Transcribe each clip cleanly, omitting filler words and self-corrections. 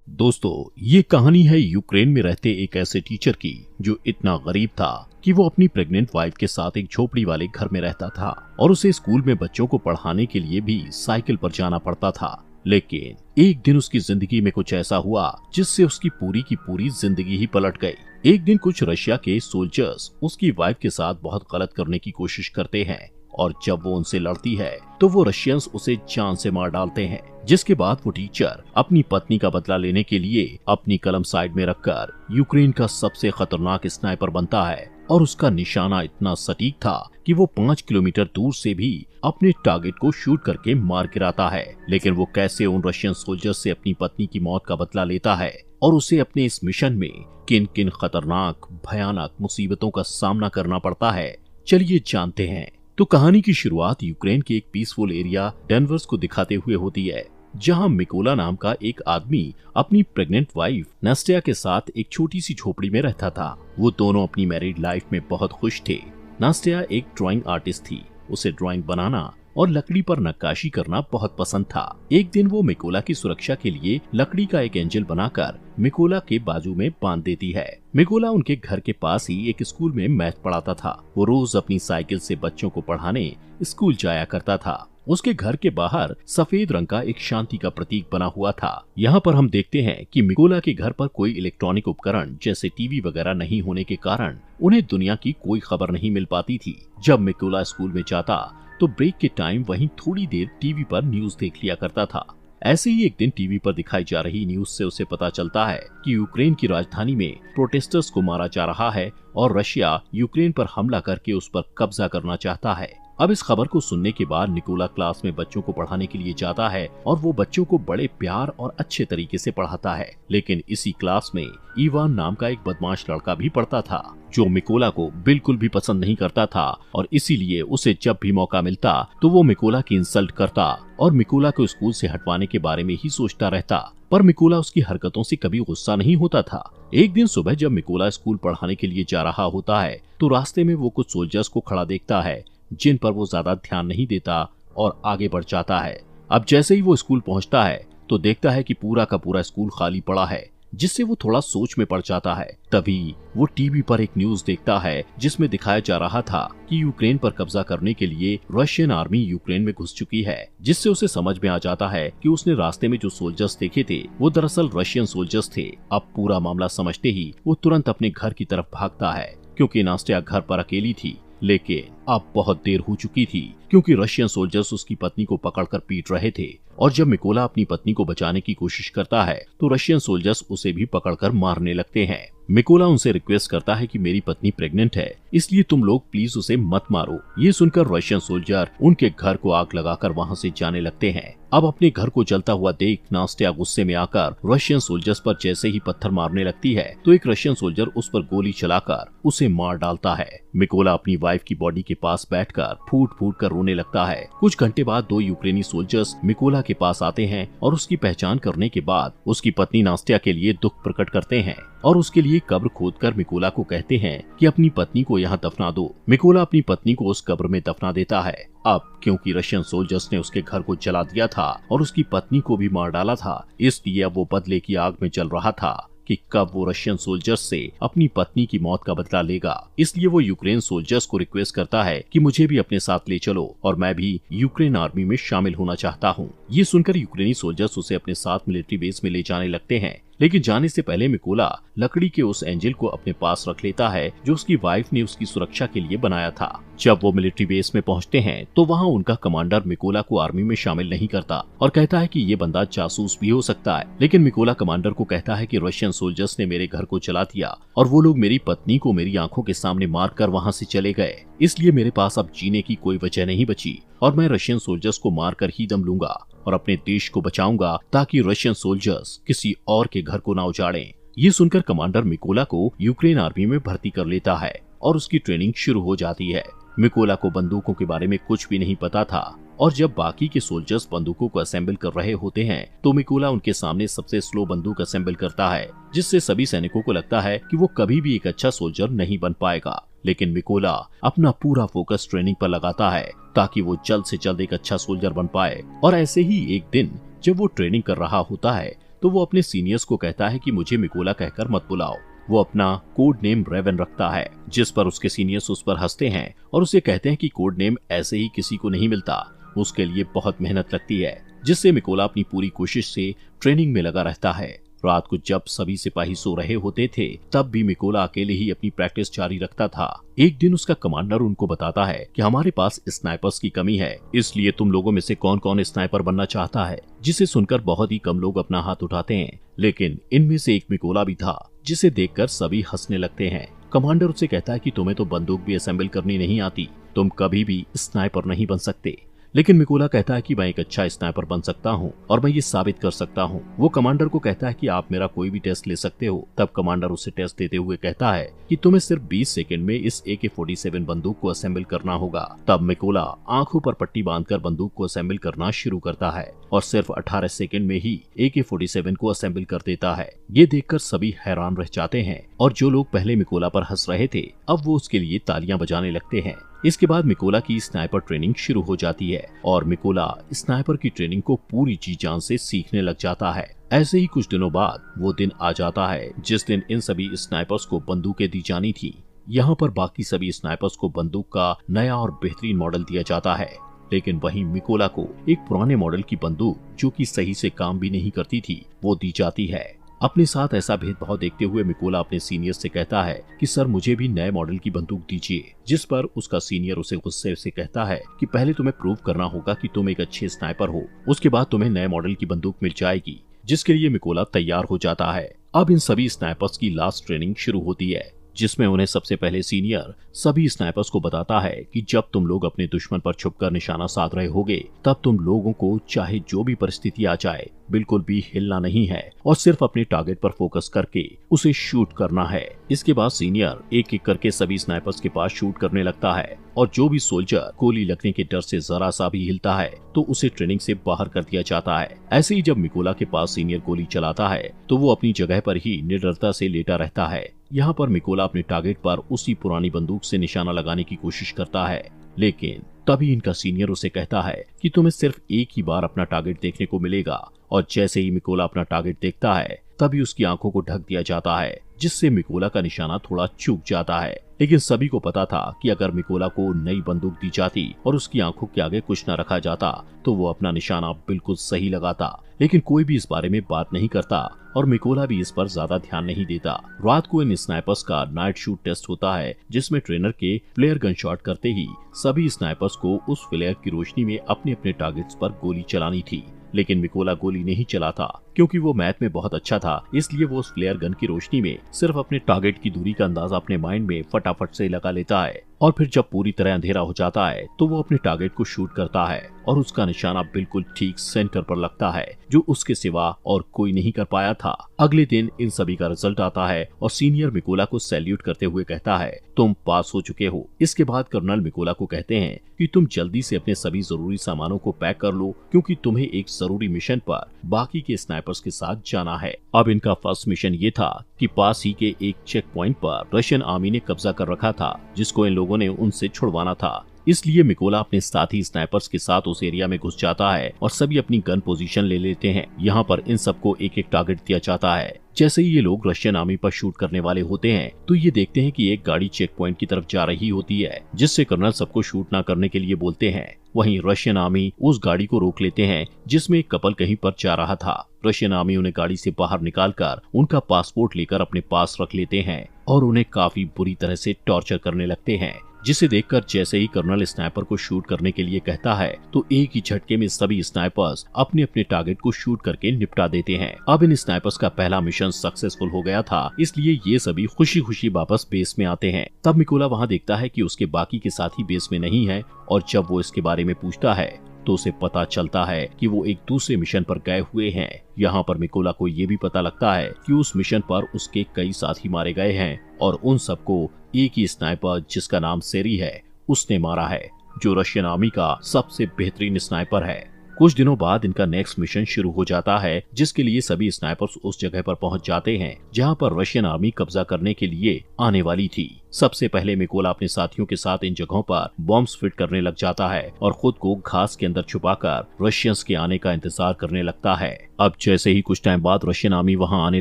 दोस्तों, ये कहानी है यूक्रेन में रहते एक ऐसे टीचर की जो इतना गरीब था कि वो अपनी प्रेग्नेंट वाइफ के साथ एक झोपड़ी वाले घर में रहता था और उसे स्कूल में बच्चों को पढ़ाने के लिए भी साइकिल पर जाना पड़ता था। लेकिन एक दिन उसकी जिंदगी में कुछ ऐसा हुआ जिससे उसकी पूरी की पूरी जिंदगी ही पलट गई। एक दिन कुछ रशिया के सोल्जर्स उसकी वाइफ के साथ बहुत गलत करने की कोशिश करते हैं और जब वो उनसे लड़ती है तो वो रशियंस उसे जान से मार डालते हैं। जिसके बाद वो टीचर अपनी पत्नी का बदला लेने के लिए अपनी कलम साइड में रखकर यूक्रेन का सबसे खतरनाक स्नाइपर बनता है और उसका निशाना इतना सटीक था कि वो 5 किलोमीटर दूर से भी अपने टारगेट को शूट करके मार गिराता है। लेकिन वो कैसे उन रशियन सोल्जर्स से अपनी पत्नी की मौत का बदला लेता है और उसे अपने इस मिशन में किन किन खतरनाक भयानक मुसीबतों का सामना करना पड़ता है, चलिए जानते हैं। तो कहानी की शुरुआत यूक्रेन के एक पीसफुल एरिया डेनवर्स को दिखाते हुए होती है, जहां मिकोला नाम का एक आदमी अपनी प्रेग्नेंट वाइफ नास्टिया के साथ एक छोटी सी झोपड़ी में रहता था। वो दोनों अपनी मैरिड लाइफ में बहुत खुश थे। नास्टिया एक ड्राइंग आर्टिस्ट थी, उसे ड्राइंग बनाना और लकड़ी पर नक्काशी करना बहुत पसंद था। एक दिन वो मिकोला की सुरक्षा के लिए लकड़ी का एक एंजल बनाकर मिकोला के बाजू में बांध देती है। मिकोला उनके घर के पास ही एक स्कूल में मैथ पढ़ाता था। वो रोज अपनी साइकिल से बच्चों को पढ़ाने स्कूल जाया करता था। उसके घर के बाहर सफेद रंग का एक शांति का प्रतीक बना हुआ था। यहाँ पर हम देखते हैं कि मिकोला के घर पर कोई इलेक्ट्रॉनिक उपकरण जैसे टीवी वगैरह नहीं होने के कारण उन्हें दुनिया की कोई खबर नहीं मिल पाती थी। जब मिकोला स्कूल में जाता तो ब्रेक के टाइम वहीं थोड़ी देर टीवी पर न्यूज देख लिया करता था। ऐसे ही एक दिन टीवी पर दिखाई जा रही न्यूज से उसे पता चलता है कि यूक्रेन की राजधानी में प्रोटेस्टर्स को मारा जा रहा है और रशिया यूक्रेन पर हमला करके उस पर कब्जा करना चाहता है। अब इस खबर को सुनने के बाद निकोला क्लास में बच्चों को पढ़ाने के लिए जाता है और वो बच्चों को बड़े प्यार और अच्छे तरीके से पढ़ाता है। लेकिन इसी क्लास में इवान नाम का एक बदमाश लड़का भी पढ़ता था जो मिकोला को बिल्कुल भी पसंद नहीं करता था और इसीलिए उसे जब भी मौका मिलता तो वो मिकोला की इंसल्ट करता और मिकोला को स्कूल से हटवाने के बारे में ही सोचता रहता। पर मिकोला उसकी हरकतों से कभी गुस्सा नहीं होता था। एक दिन सुबह जब मिकोला स्कूल पढ़ाने के लिए जा रहा होता है तो रास्ते में वो कुछ सोल्जर्स को खड़ा देखता है जिन पर वो ज्यादा ध्यान नहीं देता और आगे बढ़ जाता है। अब जैसे ही वो स्कूल पहुंचता है तो देखता है कि पूरा का पूरा स्कूल खाली पड़ा है, जिससे वो थोड़ा सोच में पड़ जाता है। तभी वो टीवी पर एक न्यूज देखता है जिसमें दिखाया जा रहा था कि यूक्रेन पर कब्जा करने के लिए रशियन आर्मी यूक्रेन में घुस चुकी है, जिससे उसे समझ में आ जाता है कि उसने रास्ते में जो सोल्जर्स देखे थे वो दरअसल रशियन सोल्जर्स थे। अब पूरा मामला समझते ही वो तुरंत अपने घर की तरफ भागता है क्योंकि नास्टिया घर पर अकेली थी। लेकिन अब बहुत देर हो चुकी थी क्योंकि रशियन सोल्जर्स उसकी पत्नी को पकड़कर पीट रहे थे और जब मिकोला अपनी पत्नी को बचाने की कोशिश करता है तो रशियन सोल्जर्स उसे भी पकड़कर मारने लगते हैं। मिकोला उनसे रिक्वेस्ट करता है कि मेरी पत्नी प्रेग्नेंट है, इसलिए तुम लोग प्लीज उसे मत मारो। ये सुनकर रशियन सोल्जर उनके घर को आग लगाकर वहाँ से जाने लगते हैं। अब अपने घर को जलता हुआ देख नास्टिया गुस्से में आकर रशियन सोल्जर्स पर जैसे ही पत्थर मारने लगती है तो एक रशियन सोल्जर उस पर गोली चलाकर उसे मार डालता है। मिकोला अपनी वाइफ की बॉडी के पास बैठकर फूट फूट कर रोने लगता है। कुछ घंटे बाद 2 यूक्रेनी सोल्जर्स मिकोला के पास आते हैं और उसकी पहचान करने के बाद उसकी पत्नी नास्टिया के लिए दुख प्रकट करते हैं और उसके लिए कब्र खोदकर मिकोला को कहते हैं कि अपनी पत्नी को यहाँ दफना दो। मिकोला अपनी पत्नी को उस कब्र में दफना देता है। अब क्योंकि रशियन सोल्जर्स ने उसके घर को जला दिया था और उसकी पत्नी को भी मार डाला था, इसलिए अब वो बदले की आग में जल रहा था कि कब वो रशियन सोल्जर्स से अपनी पत्नी की मौत का बदला लेगा। इसलिए वो यूक्रेन सोल्जर्स को रिक्वेस्ट करता है कि मुझे भी अपने साथ ले चलो और मैं भी यूक्रेन आर्मी में शामिल होना चाहता हूँ। ये सुनकर यूक्रेनी सोल्जर्स उसे अपने साथ मिलिट्री बेस में ले जाने लगते हैं। लेकिन जाने से पहले मिकोला लकड़ी के उस एंजल को अपने पास रख लेता है जो उसकी वाइफ ने उसकी सुरक्षा के लिए बनाया था। जब वो मिलिट्री बेस में पहुंचते हैं तो वहां उनका कमांडर मिकोला को आर्मी में शामिल नहीं करता और कहता है कि ये बंदा जासूस भी हो सकता है। लेकिन मिकोला कमांडर को कहता है कि रशियन सोल्जर्स ने मेरे घर को जला दिया और वो लोग मेरी पत्नी को मेरी आंखों के सामने मारकर वहां से चले गए, इसलिए मेरे पास अब जीने की कोई वजह नहीं बची और मैं रशियन सोल्जर्स को मारकर ही दम लूंगा और अपने देश को बचाऊंगा ताकि रशियन सोल्जर्स किसी और के घर को ना उजाड़ें। ये सुनकर कमांडर मिकोला को यूक्रेन आर्मी में भर्ती कर लेता है और उसकी ट्रेनिंग शुरू हो जाती है। मिकोला को बंदूकों के बारे में कुछ भी नहीं पता था और जब बाकी के सोल्जर्स बंदूकों को असेंबल कर रहे होते हैं तो मिकोला उनके सामने सबसे स्लो बंदूक असेंबल करता है, जिससे सभी सैनिकों को लगता है कि वो कभी भी एक अच्छा सोल्जर नहीं बन पाएगा। लेकिन मिकोला अपना पूरा फोकस ट्रेनिंग पर लगाता है ताकि वो जल्द से जल्द एक अच्छा सोल्जर बन पाए। और ऐसे ही एक दिन जब वो ट्रेनिंग कर रहा होता है तो वो अपने सीनियर्स को कहता है कि मुझे मिकोला कहकर मत बुलाओ। वो अपना कोड नेम रेवन रखता है, जिस पर उसके सीनियर्स उस पर हंसते हैं और उसे कहते हैं कि कोड नेम ऐसे ही किसी को नहीं मिलता, उसके लिए बहुत मेहनत लगती है, जिससे मिकोला अपनी पूरी कोशिश से ट्रेनिंग में लगा रहता है। रात को जब सभी सिपाही सो रहे होते थे तब भी मिकोला अकेले ही अपनी प्रैक्टिस जारी रखता था। एक दिन उसका कमांडर उनको बताता है कि हमारे पास स्नाइपर्स की कमी है, इसलिए तुम लोगों में से कौन कौन स्नाइपर बनना चाहता है, जिसे सुनकर बहुत ही कम लोग अपना हाथ उठाते हैं, लेकिन इनमें से एक मिकोला भी था, जिसे देखकर सभी हंसने लगते हैं। कमांडर उससे कहता है कि तुम्हें तो बंदूक भी असेंबल करनी नहीं आती, तुम कभी भी स्नाइपर नहीं बन सकते। लेकिन मिकोला कहता है कि मैं एक अच्छा स्नाइपर बन सकता हूँ और मैं ये साबित कर सकता हूँ। वो कमांडर को कहता है कि आप मेरा कोई भी टेस्ट ले सकते हो। तब कमांडर उसे टेस्ट देते हुए कहता है कि तुम्हें सिर्फ 20 सेकंड में इस AK-47 बंदूक को असेंबल करना होगा। तब मिकोला आंखों पर पट्टी बांधकर बंदूक को असेंबल करना शुरू करता है और सिर्फ 18 सेकंड में ही AK-47 को असेंबल कर देता है। ये देखकर सभी हैरान रह जाते हैं और जो लोग पहले मिकोला पर हंस रहे थे अब वो उसके लिए तालियां बजाने लगते हैं। इसके बाद मिकोला की स्नाइपर ट्रेनिंग शुरू हो जाती है और मिकोला स्नाइपर की ट्रेनिंग को पूरी जी जान से सीखने लग जाता है। ऐसे ही कुछ दिनों बाद वो दिन आ जाता है जिस दिन इन सभी स्नाइपर्स को बंदूकें दी जानी थी। यहाँ पर बाकी सभी स्नाइपर्स को बंदूक का नया और बेहतरीन मॉडल दिया जाता है, लेकिन वहीं मिकोला को एक पुराने मॉडल की बंदूक जो कि सही से काम भी नहीं करती थी वो दी जाती है। अपने साथ ऐसा भेदभाव देखते हुए मिकोला अपने सीनियर से कहता है कि सर मुझे भी नए मॉडल की बंदूक दीजिए, जिस पर उसका सीनियर उसे गुस्से से कहता है कि पहले तुम्हें प्रूव करना होगा कि तुम एक अच्छे स्नाइपर हो, उसके बाद तुम्हें नए मॉडल की बंदूक मिल जाएगी, जिसके लिए मिकोला तैयार हो जाता है। अब इन सभी स्नाइपर्स की लास्ट ट्रेनिंग शुरू होती है, जिसमें उन्हें सबसे पहले सीनियर सभी स्नाइपर्स को बताता है कि जब तुम लोग अपने दुश्मन पर छुपकर निशाना साध रहे होगे तब तुम लोगों को चाहे जो भी परिस्थिति आ जाए बिल्कुल भी हिलना नहीं है और सिर्फ अपने टारगेट पर फोकस करके उसे शूट करना है। इसके बाद सीनियर एक एक करके सभी स्नाइपर्स के पास शूट करने लगता है और जो भी सोल्जर गोली लगने के डर से जरा सा भी हिलता है तो उसे ट्रेनिंग से बाहर कर दिया जाता है। ऐसे ही जब मिकोला के पास सीनियर गोली चलाता है तो वो अपनी जगह पर ही निडरता से लेटा रहता है। यहाँ पर मिकोला अपने टारगेट पर उसी पुरानी बंदूक से निशाना लगाने की कोशिश करता है, लेकिन तभी इनका सीनियर उसे कहता है कि तुम्हें सिर्फ एक ही बार अपना टारगेट देखने को मिलेगा। और जैसे ही मिकोला अपना टारगेट देखता है तभी उसकी आंखों को ढक दिया जाता है, जिससे मिकोला का निशाना थोड़ा चूक जाता है। लेकिन सभी को पता था कि अगर मिकोला को नई बंदूक दी जाती और उसकी आंखों के आगे कुछ न रखा जाता तो वो अपना निशाना बिल्कुल सही लगाता, लेकिन कोई भी इस बारे में बात नहीं करता और मिकोला भी इस पर ज्यादा ध्यान नहीं देता। रात को इन स्नाइपर्स का नाइट शूट टेस्ट होता है, जिसमें ट्रेनर के फ्लेयर गन शॉट करते ही सभी स्नाइपर्स को उस फ्लेयर की रोशनी में अपने अपने टारगेट्स पर गोली चलानी थी। लेकिन मिकोला गोली नहीं चलाता क्योंकि वो मैथ में बहुत अच्छा था, इसलिए वो उस फ्लेयर गन की रोशनी में सिर्फ अपने टारगेट की दूरी का अंदाजा अपने माइंड में फटाफट से लगा लेता है और फिर जब पूरी तरह अंधेरा हो जाता है तो वो अपने टारगेट को शूट करता है और उसका निशाना बिल्कुल ठीक सेंटर पर लगता है, जो उसके सिवा और कोई नहीं कर पाया था। अगले दिन इन सभी का रिजल्ट आता है और सीनियर मिकोला को सैल्यूट करते हुए कहता है तुम पास हो चुके हो। इसके बाद कर्नल मिकोला को कहते हैं कि तुम जल्दी से अपने सभी जरूरी सामानों को पैक कर लो क्योंकि तुम्हें एक जरूरी मिशन पर बाकी के स्नाइपर्स के साथ जाना है। अब इनका फर्स्ट मिशन ये था कि पास ही के एक चेक पॉइंट पर रशियन आर्मी ने कब्जा कर रखा था, जिसको इन लोगों ने उनसे छुड़वाना था। इसलिए मिकोला अपने साथी स्नाइपर्स के साथ उस एरिया में घुस जाता है और सभी अपनी गन पोजीशन ले लेते हैं। यहाँ पर इन सबको एक एक टारगेट दिया जाता है। जैसे ही ये लोग रशियन आर्मी पर शूट करने वाले होते हैं तो ये देखते हैं कि एक गाड़ी चेक पॉइंट की तरफ जा रही होती है, जिससे कर्नल सबको शूट ना करने के लिए बोलते हैं। वहीं रशियन आर्मी उस गाड़ी को रोक लेते हैं जिसमें एक कपल कहीं पर जा रहा था। रशियन आर्मी उन्हें गाड़ी से बाहर निकालकर उनका पासपोर्ट लेकर अपने पास रख लेते हैं और उन्हें काफी बुरी तरह से टॉर्चर करने लगते हैं, जिसे देखकर जैसे ही कर्नल स्नाइपर को शूट करने के लिए कहता है तो एक ही झटके में सभी स्नाइपर्स अपने अपने टारगेट को शूट करके निपटा देते हैं। अब इन स्नाइपर्स का पहला मिशन सक्सेसफुल हो गया था, इसलिए ये सभी खुशी खुशी वापस बेस में आते हैं। तब मिकोला वहाँ देखता है कि उसके बाकी के साथी बेस में नहीं है और जब वो इसके बारे में पूछता है तो उसे पता चलता है कि वो एक दूसरे मिशन पर गए हुए हैं। यहाँ पर मिकोला को ये भी पता लगता है कि उस मिशन पर उसके कई साथी मारे गए हैं और उन सबको एक ही स्नाइपर जिसका नाम सेरी है उसने मारा है, जो रशियन आर्मी का सबसे बेहतरीन स्नाइपर है। कुछ दिनों बाद इनका नेक्स्ट मिशन शुरू हो जाता है, जिसके लिए सभी स्नाइपर्स उस जगह पर पहुंच जाते हैं जहां पर रशियन आर्मी कब्जा करने के लिए आने वाली थी। सबसे पहले मिकोला अपने साथियों के साथ इन जगहों पर बॉम्ब्स फिट करने लग जाता है और खुद को घास के अंदर छुपाकर रशियंस के आने का इंतजार करने लगता है। अब जैसे ही कुछ टाइम बाद रशियन आर्मी वहां आने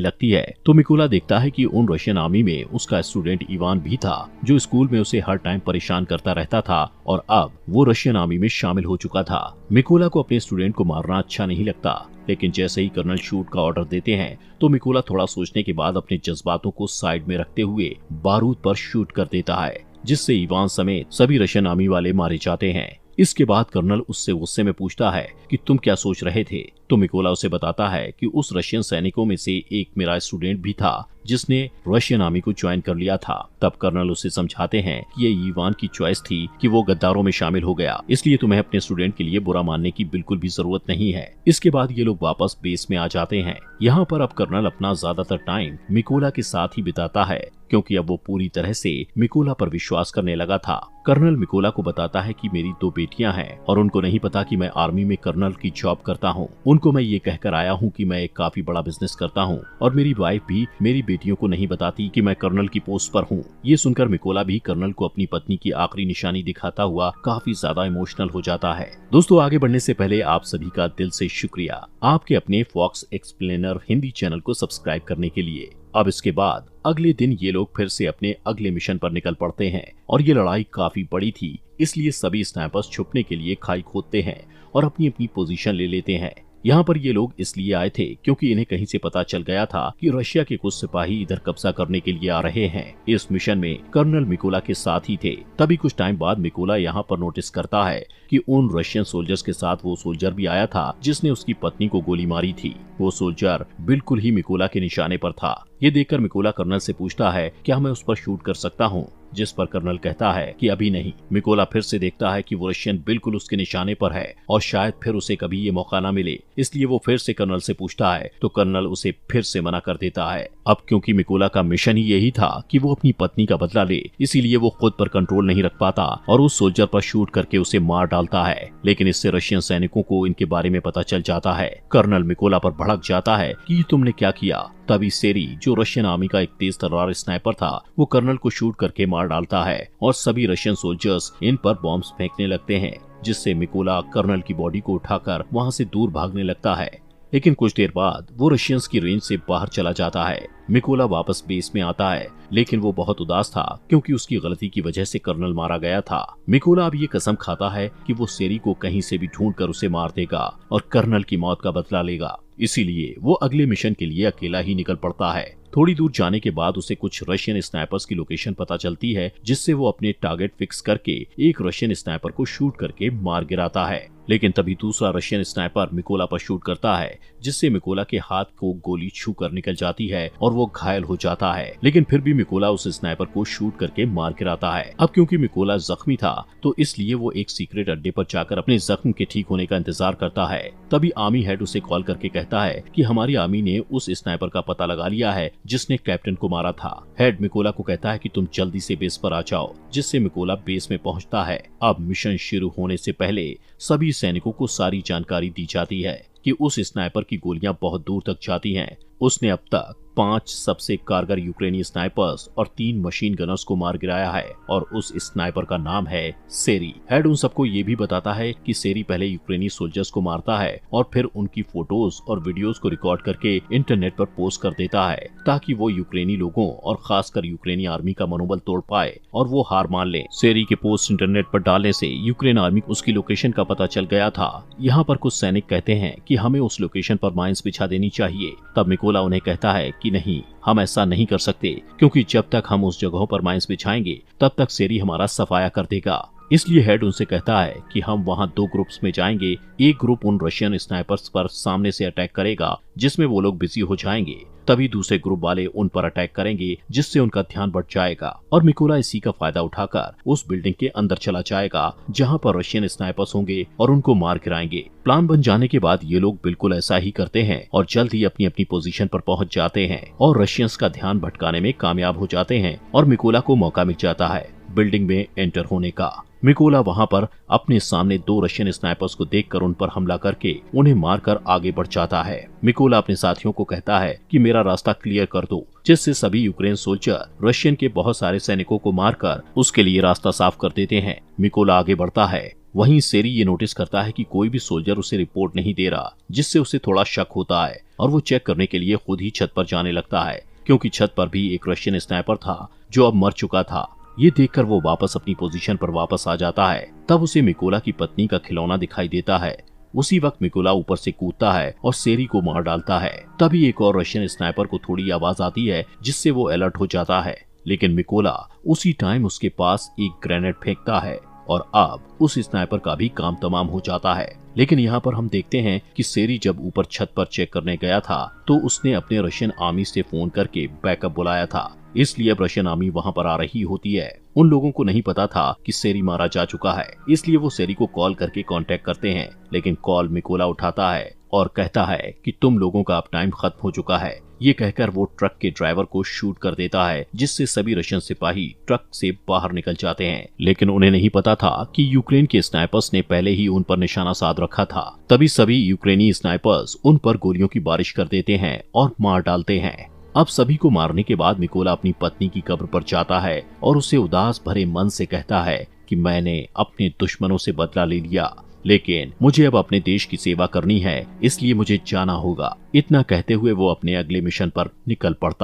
लगती है तो मिकोला देखता है कि उन रशियन आर्मी में उसका स्टूडेंट इवान भी था, जो स्कूल में उसे हर टाइम परेशान करता रहता था और अब वो रशियन आर्मी में शामिल हो चुका था। मिकोला को अपने स्टूडेंट को मारना अच्छा नहीं लगता, लेकिन जैसे ही कर्नल शूट का ऑर्डर देते हैं तो मिकोला थोड़ा सोचने के बाद अपने जज्बातों को साइड में रखते हुए बारूद पर शूट कर देता है, जिससे इवान समेत सभी रशियन आर्मी वाले मारे जाते हैं। इसके बाद कर्नल उससे गुस्से में पूछता है कि तुम क्या सोच रहे थे, तो मिकोला उसे बताता है कि उस रशियन सैनिकों में से एक मेरा स्टूडेंट भी था जिसने रशियन आर्मी को ज्वाइन कर लिया था। तब कर्नल उसे समझाते हैं कि ये इवान की चॉइस थी कि वो गद्दारों में शामिल हो गया, इसलिए तुम्हें अपने स्टूडेंट के लिए बुरा मानने की बिल्कुल भी जरूरत नहीं है। इसके बाद ये लोग वापस बेस में आ जाते हैं। यहाँ पर अब कर्नल अपना ज्यादातर टाइम मिकोला के साथ ही बिताता है, क्योंकि अब वो पूरी तरह से मिकोला पर विश्वास करने लगा था। कर्नल मिकोला को बताता है कि मेरी 2 बेटियां हैं और उनको नहीं पता कि मैं आर्मी में कर्नल की जॉब करता हूँ। उनको मैं ये कहकर आया हूँ कि मैं एक काफी बड़ा बिजनेस करता हूँ और मेरी वाइफ भी मेरी बेटियों को नहीं बताती कि मैं कर्नल की पोस्ट पर हूँ। ये सुनकर मिकोला भी कर्नल को अपनी पत्नी की आखिरी निशानी दिखाता हुआ काफी ज्यादा इमोशनल हो जाता है। दोस्तों, आगे बढ़ने से पहले आप सभी का दिल से शुक्रिया आपके अपने फॉक्स एक्सप्लेनर हिंदी चैनल को सब्सक्राइब करने के लिए। अब इसके बाद अगले दिन ये लोग फिर से अपने अगले मिशन पर निकल पड़ते हैं और ये लड़ाई काफी बड़ी थी, इसलिए सभी स्नाइपर्स छुपने के लिए खाई खोदते हैं और अपनी अपनी पोजीशन ले लेते हैं। यहाँ पर ये लोग इसलिए आए थे क्योंकि इन्हें कहीं से पता चल गया था कि रशिया के कुछ सिपाही इधर कब्जा करने के लिए आ रहे हैं। इस मिशन में कर्नल मिकोला के साथ ही थे। तभी कुछ टाइम बाद मिकोला यहाँ पर नोटिस करता है कि उन रशियन सोल्जर्स के साथ वो सोल्जर भी आया था जिसने उसकी पत्नी को गोली मारी थी। वो सोल्जर बिल्कुल ही मिकोला के निशाने पर था। ये देखकर मिकोला कर्नल से पूछता है क्या मैं उस पर शूट कर सकता हूँ, जिस पर कर्नल कहता है कि अभी नहीं। मिकोला फिर से देखता है कि वो रशियन बिल्कुल उसके निशाने पर है और शायद फिर उसे कभी ये मौका न मिले, इसलिए वो फिर से कर्नल से पूछता है तो कर्नल उसे फिर से मना कर देता है। अब क्योंकि मिकोला का मिशन ही यही था कि वो अपनी पत्नी का बदला ले, इसीलिए वो खुद पर कंट्रोल नहीं रख पाता और उस सोल्जर पर शूट करके उसे मार डालता है। लेकिन इससे रशियन सैनिकों को इनके बारे में पता चल जाता है। कर्नल मिकोला पर भड़क जाता है कि तुमने क्या किया। तभी सेरी, जो रशियन आर्मी का एक तेज तर्रार स्नाइपर था, वो कर्नल को शूट करके मार डालता है और सभी रशियन सोल्जर्स इन पर बॉम्ब्स फेंकने लगते हैं, जिससे मिकोला कर्नल की बॉडी को उठाकर वहां से दूर भागने लगता है। लेकिन कुछ देर बाद वो रशियंस की रेंज से बाहर चला जाता है। मिकोला वापस बेस में आता है, लेकिन वो बहुत उदास था क्योंकि उसकी गलती की वजह से कर्नल मारा गया था। मिकोला अब ये कसम खाता है कि वो सेरी को कहीं से भी ढूंढकर उसे मार देगा और कर्नल की मौत का बदला लेगा। इसीलिए वो अगले मिशन के लिए अकेला ही निकल पड़ता है। थोड़ी दूर जाने के बाद उसे कुछ रशियन स्नाइपर्स की लोकेशन पता चलती है, जिससे वो अपने टारगेट फिक्स करके एक रशियन स्नाइपर को शूट करके मार गिराता है। लेकिन तभी दूसरा रशियन स्नाइपर मिकोला पर शूट करता है, जिससे मिकोला के हाथ को गोली छू कर निकल जाती है और वो घायल हो जाता है। लेकिन फिर भी मिकोला उस स्नाइपर को शूट करके मार गिराता है। अब क्योंकि मिकोला जख्मी था तो इसलिए वो एक सीक्रेट अड्डे पर जाकर अपने जख्म के ठीक होने का इंतजार करता है। तभी आर्मी हेड उसे कॉल करके कहता है कि हमारी आर्मी ने उस स्नाइपर का पता लगा लिया है जिसने कैप्टन को मारा था। हेड मिकोला को कहता है कि तुम जल्दी से बेस पर आ जाओ, जिससे मिकोला बेस में पहुंचता है। अब मिशन शुरू होने से पहले सभी सैनिकों को सारी जानकारी दी जाती है कि उस स्नाइपर की गोलियां बहुत दूर तक जाती हैं। उसने अब तक 5 सबसे कारगर यूक्रेनी स्नाइपर्स और 3 मशीन गनर्स को मार गिराया है और उस स्नाइपर का नाम है सेरी। हेड उन सबको ये भी बताता है कि सेरी पहले यूक्रेनी सोल्जर्स को मारता है और फिर उनकी फोटोज और वीडियोस को रिकॉर्ड करके इंटरनेट पर पोस्ट कर देता है, ताकि वो यूक्रेनी लोगों और खासकर यूक्रेनी आर्मी का मनोबल तोड़ पाए और वो हार मान ले। सेरी के पोस्ट इंटरनेट पर डालने से यूक्रेन आर्मी को उसकी लोकेशन का पता चल गया था। यहाँ पर कुछ सैनिक कहते हैं कि हमें उस लोकेशन पर माइंस बिछा देनी चाहिए। तब मिकोला उन्हें कहता है कि नहीं, हम ऐसा नहीं कर सकते, क्योंकि जब तक हम उस जगहों पर माइंस बिछाएंगे तब तक सेरी हमारा सफाया कर देगा। इसलिए हेड उनसे कहता है कि हम वहां 2 ग्रुप्स में जाएंगे। एक ग्रुप उन रशियन स्नाइपर्स पर सामने से अटैक करेगा, जिसमें वो लोग बिजी हो जाएंगे। तभी दूसरे ग्रुप वाले उन पर अटैक करेंगे, जिससे उनका ध्यान बढ़ जाएगा और मिकोला इसी का फायदा उठाकर उस बिल्डिंग के अंदर चला जाएगा जहां पर रशियन स्नाइपर्स होंगे और उनको मार गिराएंगे। प्लान बन जाने के बाद ये लोग बिल्कुल ऐसा ही करते हैं और जल्द ही अपनी अपनी पोजीशन पर पहुंच जाते हैं और रशियंस का ध्यान भटकाने में कामयाब हो जाते हैं और मिकोला को मौका मिल जाता है बिल्डिंग में एंटर होने का। मिकोला वहां पर अपने सामने 2 रशियन स्नाइपर्स को देखकर उन पर हमला करके उन्हें मारकर आगे बढ़ जाता है। मिकोला अपने साथियों को कहता है कि मेरा रास्ता क्लियर कर दो, जिससे सभी यूक्रेन सोल्जर रशियन के बहुत सारे सैनिकों को मारकर उसके लिए रास्ता साफ कर देते हैं। मिकोला आगे बढ़ता है। वहीं सेरी ये नोटिस करता है कि कोई भी सोल्जर उसे रिपोर्ट नहीं दे रहा, जिससे उसे थोड़ा शक होता है और वो चेक करने के लिए खुद ही छत पर जाने लगता है, क्योंकि छत पर भी एक रशियन स्नाइपर था जो अब मर चुका था। ये देखकर वो वापस अपनी पोजीशन पर वापस आ जाता है। तब उसे मिकोला की पत्नी का खिलौना दिखाई देता है। उसी वक्त मिकोला ऊपर से कूदता है और सेरी को मार डालता है। तभी एक और रशियन स्नाइपर को थोड़ी आवाज आती है, जिससे वो अलर्ट हो जाता है, लेकिन मिकोला उसी टाइम उसके पास एक ग्रेनेड फेंकता है और अब उस स्नाइपर का भी काम तमाम हो जाता है। लेकिन यहाँ पर हम देखते हैं कि सेरी जब ऊपर छत पर चेक करने गया था तो उसने अपने रशियन आर्मी से फोन करके बैकअप बुलाया था, इसलिए अब रशियन आर्मी वहाँ पर आ रही होती है। उन लोगों को नहीं पता था कि सेरी मारा जा चुका है, इसलिए वो सेरी को कॉल करके कांटेक्ट करते हैं, लेकिन कॉल मिकोला उठाता है और कहता है कि तुम लोगों का अब टाइम खत्म हो चुका है। ये कहकर वो ट्रक के ड्राइवर को शूट कर देता है, जिससे सभी रशियन सिपाही ट्रक से बाहर निकल जाते हैं। लेकिन उन्हें नहीं पता था कि यूक्रेन के स्नाइपर्स ने पहले ही उन पर निशाना साध रखा था। तभी सभी यूक्रेनी स्नाइपर्स उन पर गोलियों की बारिश कर देते हैं और मार डालते हैं। अब सभी को मारने के बाद मिकोला अपनी पत्नी की कब्र पर जाता है और उसे उदास भरे मन से कहता है कि मैंने अपने दुश्मनों से बदला ले लिया, लेकिन मुझे अब अपने देश की सेवा करनी है, इसलिए मुझे जाना होगा। इतना कहते हुए वो अपने अगले मिशन पर निकल पड़ता